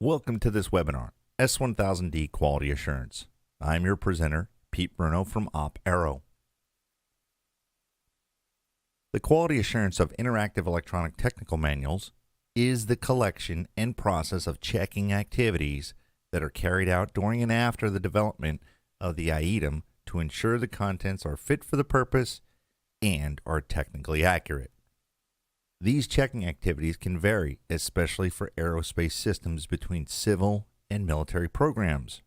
Welcome to this webinar, S1000D Quality Assurance. I'm your presenter, Pete Bruno from Op Aero. The quality assurance of interactive electronic technical manuals is the collection and process of checking activities that are carried out during and after the development of the item to ensure the contents are fit for the purpose and are technically accurate. These checking activities can vary, especially for aerospace systems between civil and military programs.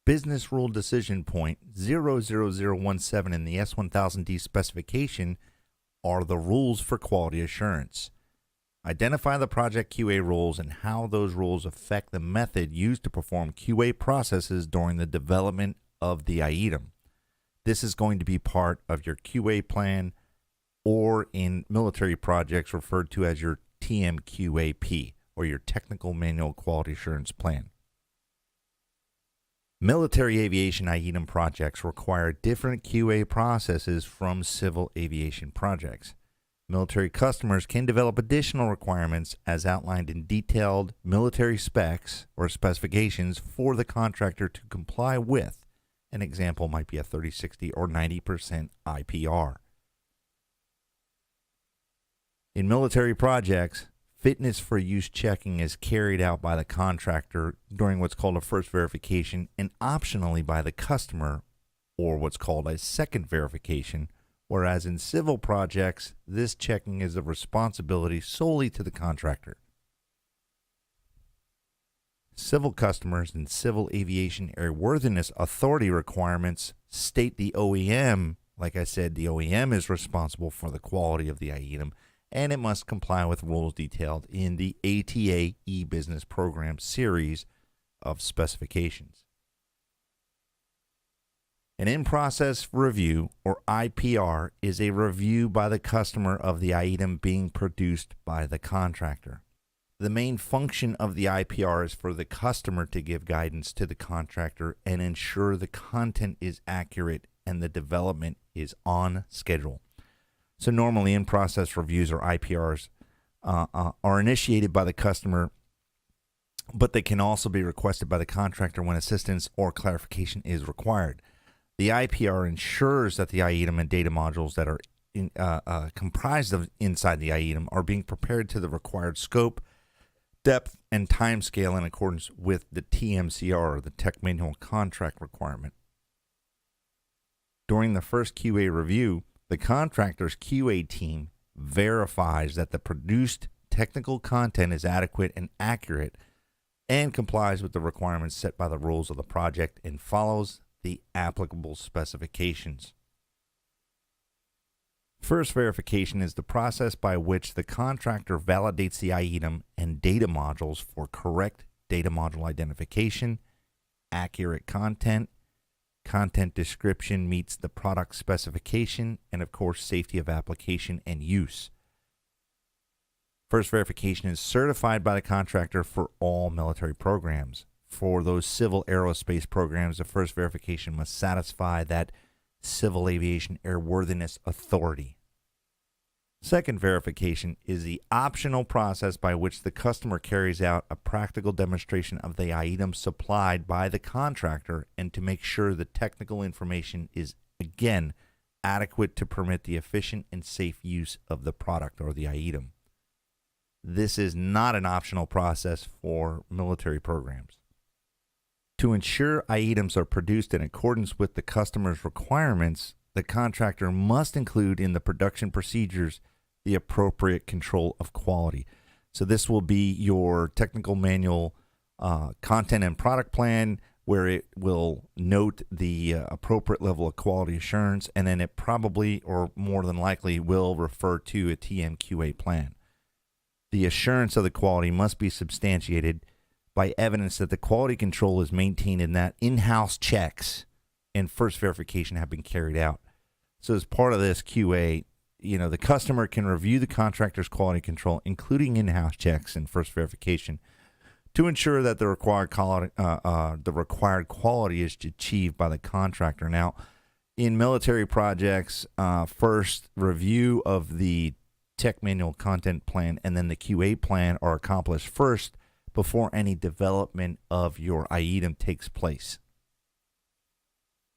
Business Rule Decision Point 00017 in the S1000D specification are the rules for quality assurance. Identify the project QA rules and how those rules affect the method used to perform QA processes during the development of the item. This is going to be part of your QA plan, or in military projects referred to as your TMQAP, or your Technical Manual Quality Assurance Plan. Military aviation item projects require different QA processes from civil aviation projects. Military customers can develop additional requirements as outlined in detailed military specs or specifications for the contractor to comply with. An example might be a 30/60 or 90% IPR. In military projects, fitness for use checking is carried out by the contractor during what's called a first verification and optionally by the customer, or what's called a second verification, whereas in civil projects, this checking is a responsibility solely to the contractor. Civil customers and Civil Aviation Airworthiness Authority requirements state the OEM, like I said, the OEM is responsible for the quality of the item, and it must comply with rules detailed in the ATA e-Business Program series of specifications. An in-process review, or IPR, is a review by the customer of the item being produced by the contractor. The main function of the IPR is for the customer to give guidance to the contractor and ensure the content is accurate and the development is on schedule. So normally in-process reviews or IPRs are initiated by the customer, but they can also be requested by the contractor when assistance or clarification is required. The IPR ensures that the item and data modules that are comprised of inside the item are being prepared to the required scope, depth, and time scale in accordance with the TMCR, or the Tech Manual Contract Requirement. During the first QA review, the contractor's QA team verifies that the produced technical content is adequate and accurate and complies with the requirements set by the rules of the project and follows the applicable specifications. First verification is the process by which the contractor validates the item and data modules for correct data module identification, accurate content, content description meets the product specification, and of course safety of application and use. First verification is certified by the contractor for all military programs. For those civil aerospace programs, the first verification must satisfy that Civil Aviation Airworthiness Authority. Second verification is the optional process by which the customer carries out a practical demonstration of the item supplied by the contractor and to make sure the technical information is, again, adequate to permit the efficient and safe use of the product or the item. This is not an optional process for military programs. To ensure items are produced in accordance with the customer's requirements, the contractor must include in the production procedures the appropriate control of quality. So this will be your technical manual content and product plan, where it will note the appropriate level of quality assurance, and then it probably, or more than likely, will refer to a TMQA plan. The assurance of the quality must be substantiated by evidence that the quality control is maintained and that in-house checks and first verification have been carried out. So as part of this QA, the customer can review the contractor's quality control, including in-house checks and first verification, to ensure that the required quality is achieved by the contractor. Now, in military projects, first review of the Tech Manual Content Plan and then the QA plan are accomplished first before any development of your item takes place.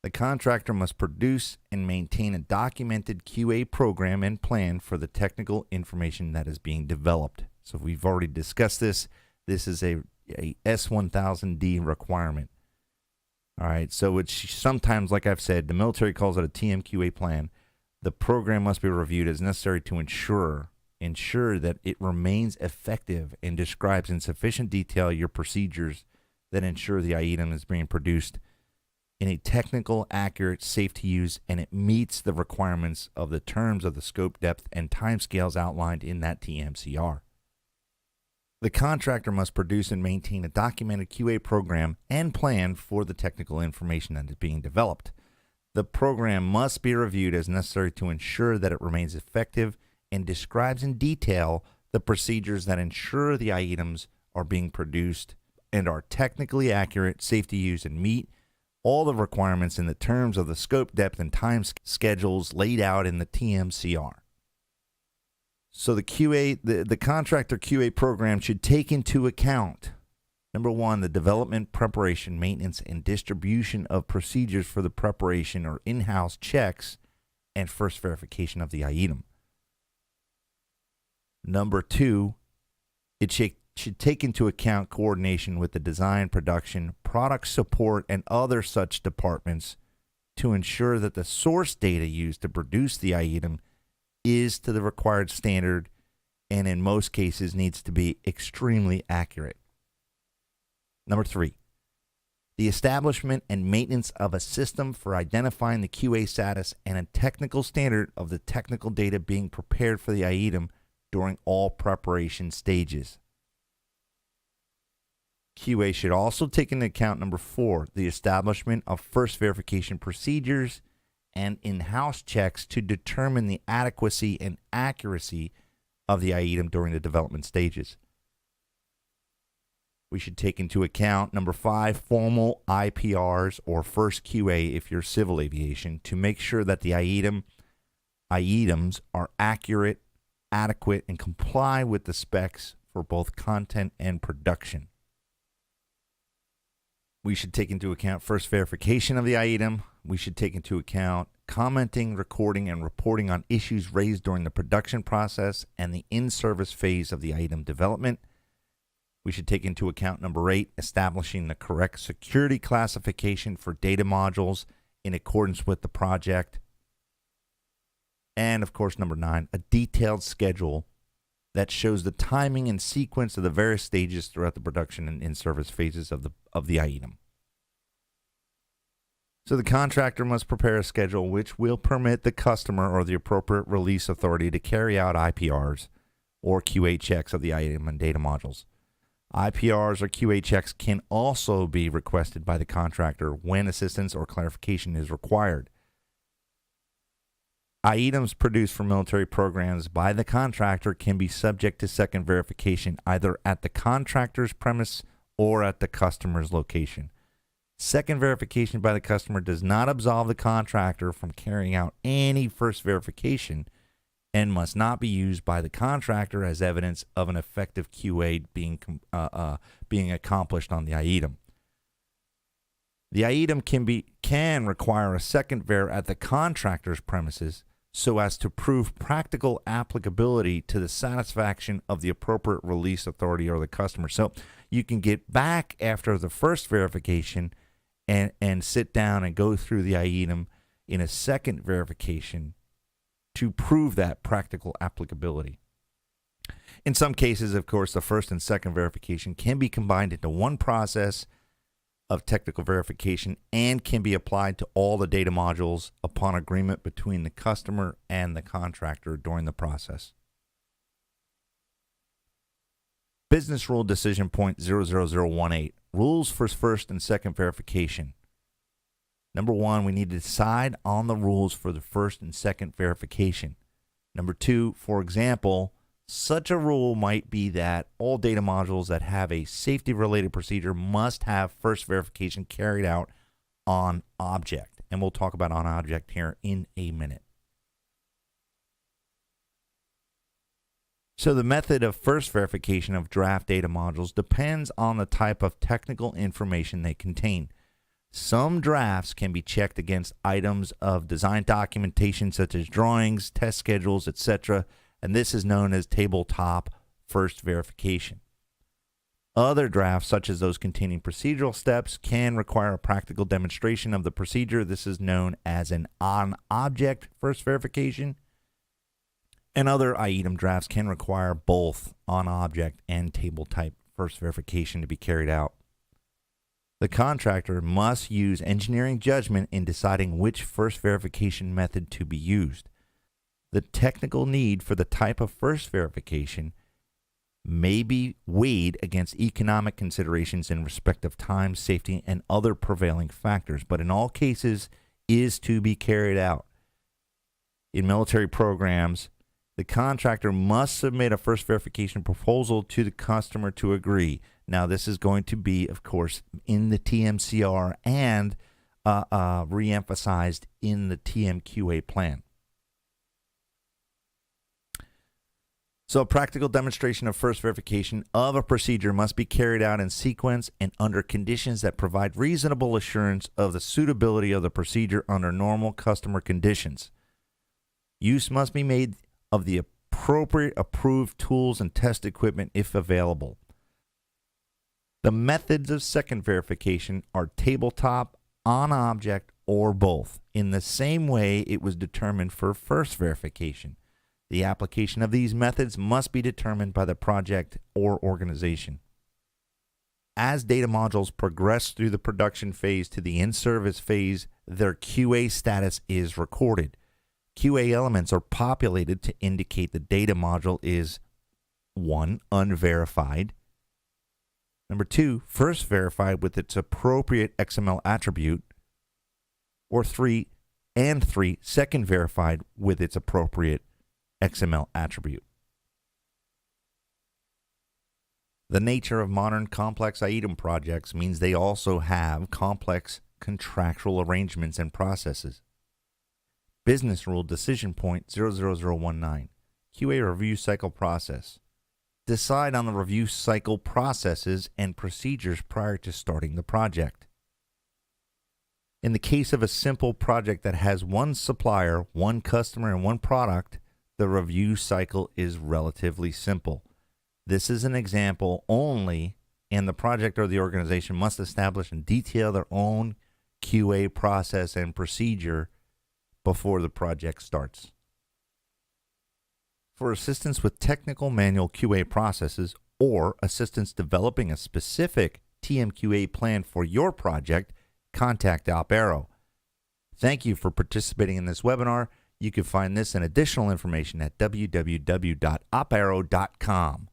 The contractor must produce and maintain a documented QA program and plan for the technical information that is being developed. So we've already discussed this. This is a S1000D requirement. All right, so it's sometimes, like I've said, the military calls it a TMQA plan. The program must be reviewed as necessary to ensure that it remains effective and describes in sufficient detail your procedures that ensure the item is being produced in a technical, accurate, safe to use, and it meets the requirements of the terms of the scope, depth, and timescales outlined in that TMCR. The contractor must produce and maintain a documented QA program and plan for the technical information that is being developed. The program must be reviewed as necessary to ensure that it remains effective and describes in detail the procedures that ensure the items are being produced and are technically accurate, safe to use, and meet all the requirements in the terms of the scope, depth, and time schedules laid out in the TMCR. So the contractor QA program should take into account, number one, the development, preparation, maintenance, and distribution of procedures for the preparation or in-house checks and first verification of the item. Number two, it should take into account coordination with the design, production, product support, and other such departments to ensure that the source data used to produce the item is to the required standard and in most cases needs to be extremely accurate. Number three, the establishment and maintenance of a system for identifying the QA status and a technical standard of the technical data being prepared for the item during all preparation stages. QA should also take into account, number four, the establishment of first verification procedures and in-house checks to determine the adequacy and accuracy of the item during the development stages. We should take into account, number five, formal IPRs or first QA if you're civil aviation to make sure that the items are accurate, adequate, and comply with the specs for both content and production. We should take into account first verification of the item. We should take into account commenting, recording, and reporting on issues raised during the production process and the in-service phase of the item development. We should take into account, number eight, establishing the correct security classification for data modules in accordance with the project. And, of course, number nine, a detailed schedule that shows the timing and sequence of the various stages throughout the production and in-service phases of the item. So the contractor must prepare a schedule which will permit the customer or the appropriate release authority to carry out IPRs or QA checks of the item and data modules. IPRs or QA checks can also be requested by the contractor when assistance or clarification is required. Items produced for military programs by the contractor can be subject to second verification either at the contractor's premise or at the customer's location. Second verification by the customer does not absolve the contractor from carrying out any first verification and must not be used by the contractor as evidence of an effective QA being accomplished on the item. The item can require a second ver at the contractor's premises so as to prove practical applicability to the satisfaction of the appropriate release authority or the customer. So you can get back after the first verification and sit down and go through the item in a second verification to prove that practical applicability. In some cases, of course, the first and second verification can be combined into one process of technical verification and can be applied to all the data modules upon agreement between the customer and the contractor during the process. Business Rule Decision Point 00018. Rules for first and second verification. Number one, we need to decide on the rules for the first and second verification. Number two, for example, such a rule might be that all data modules that have a safety-related procedure must have first verification carried out on object. And we'll talk about on object here in a minute. So the method of first verification of draft data modules depends on the type of technical information they contain. Some drafts can be checked against items of design documentation such as drawings, test schedules, etc., and this is known as tabletop first verification. Other drafts, such as those containing procedural steps, can require a practical demonstration of the procedure. This is known as an on-object first verification. And other item drafts can require both on-object and table type first verification to be carried out. The contractor must use engineering judgment in deciding which first verification method to be used. The technical need for the type of first verification may be weighed against economic considerations in respect of time, safety, and other prevailing factors, but in all cases is to be carried out. In military programs, the contractor must submit a first verification proposal to the customer to agree. Now, this is going to be, of course, in the TMCR and re-emphasized in the TMQA plan. So a practical demonstration of first verification of a procedure must be carried out in sequence and under conditions that provide reasonable assurance of the suitability of the procedure under normal customer conditions. Use must be made of the appropriate approved tools and test equipment if available. The methods of second verification are tabletop, on-object, or both, in the same way it was determined for first verification. The application of these methods must be determined by the project or organization. As data modules progress through the production phase to the in-service phase, their QA status is recorded. QA elements are populated to indicate the data module is 1. Unverified. 2. First verified with its appropriate XML attribute. Or 3. Second verified with its appropriate XML attribute. The nature of modern complex item projects means they also have complex contractual arrangements and processes. Business Rule Decision Point 00019, QA Review Cycle Process. Decide on the review cycle processes and procedures prior to starting the project. In the case of a simple project that has one supplier, one customer, and one product, the review cycle is relatively simple. This is an example only, and the project or the organization must establish and detail their own QA process and procedure before the project starts. For assistance with technical manual QA processes or assistance developing a specific TMQA plan for your project, contact OpArrow. Thank you for participating in this webinar. You can find this and additional information at www.oparrow.com.